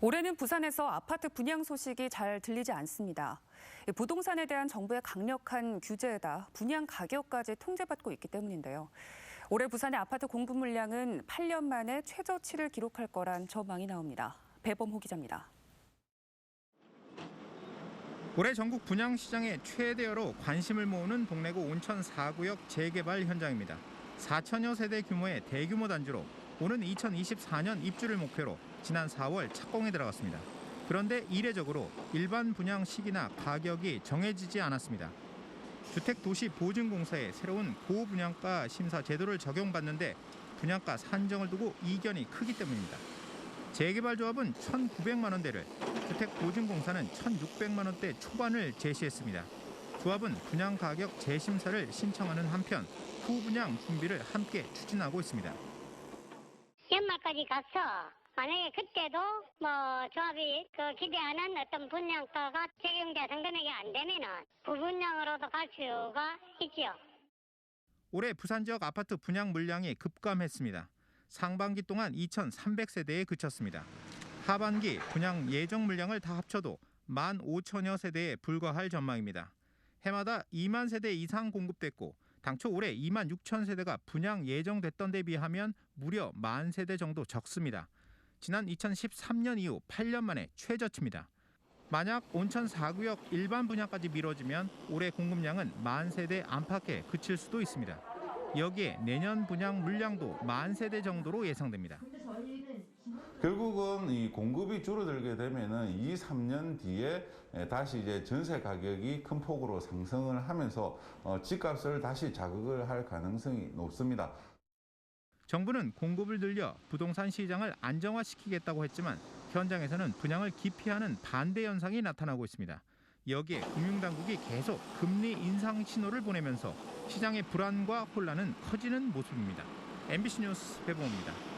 올해는 부산에서 아파트 분양 소식이 잘 들리지 않습니다. 부동산에 대한 정부의 강력한 규제에다 분양 가격까지 통제받고 있기 때문인데요. 올해 부산의 아파트 공급 물량은 8년 만에 최저치를 기록할 거란 전망이 나옵니다. 배범호 기자입니다. 올해 전국 분양시장의 최대어로 관심을 모으는 동래구 온천 4구역 재개발 현장입니다. 4천여 세대 규모의 대규모 단지로 오는 2024년 입주를 목표로 지난 4월 착공에 들어갔습니다. 그런데 이례적으로 일반 분양 시기나 가격이 정해지지 않았습니다. 주택도시보증공사의 새로운 고분양가 심사 제도를 적용받는데 분양가 산정을 두고 이견이 크기 때문입니다. 재개발 조합은 1,900만 원대를, 주택보증공사는 1,600만 원대 초반을 제시했습니다. 조합은 분양 가격 재심사를 신청하는 한편 후분양 준비를 함께 추진하고 있습니다. 연말까지 가서 만약에 그때도 조합이 기대하는 어떤 분양가가 적용돼 상대에게 안 되면은 부분양으로도 갈 수가 있죠. 올해 부산 지역 아파트 분양 물량이 급감했습니다. 상반기 동안 2,300세대에 그쳤습니다. 하반기 분양 예정 물량을 다 합쳐도 15,000여 세대에 불과할 전망입니다. 해마다 2만 세대 이상 공급됐고 당초 올해 2만 6천 세대가 분양 예정됐던 데 비하면 무려 1만 세대 정도 적습니다. 지난 2013년 이후 8년 만에 최저치입니다. 만약 온천 4구역 일반 분양까지 미뤄지면 올해 공급량은 1만 세대 안팎에 그칠 수도 있습니다. 여기에 내년 분양 물량도 1만 세대 정도로 예상됩니다. 결국은 이 공급이 줄어들게 되면은 2, 3년 뒤에 다시 이제 전세 가격이 큰 폭으로 상승을 하면서 집값을 다시 자극을 할 가능성이 높습니다. 정부는 공급을 늘려 부동산 시장을 안정화시키겠다고 했지만 현장에서는 분양을 기피하는 반대 현상이 나타나고 있습니다. 여기에 금융당국이 계속 금리 인상 신호를 보내면서 시장의 불안과 혼란은 커지는 모습입니다. MBC 뉴스 배봉호입니다.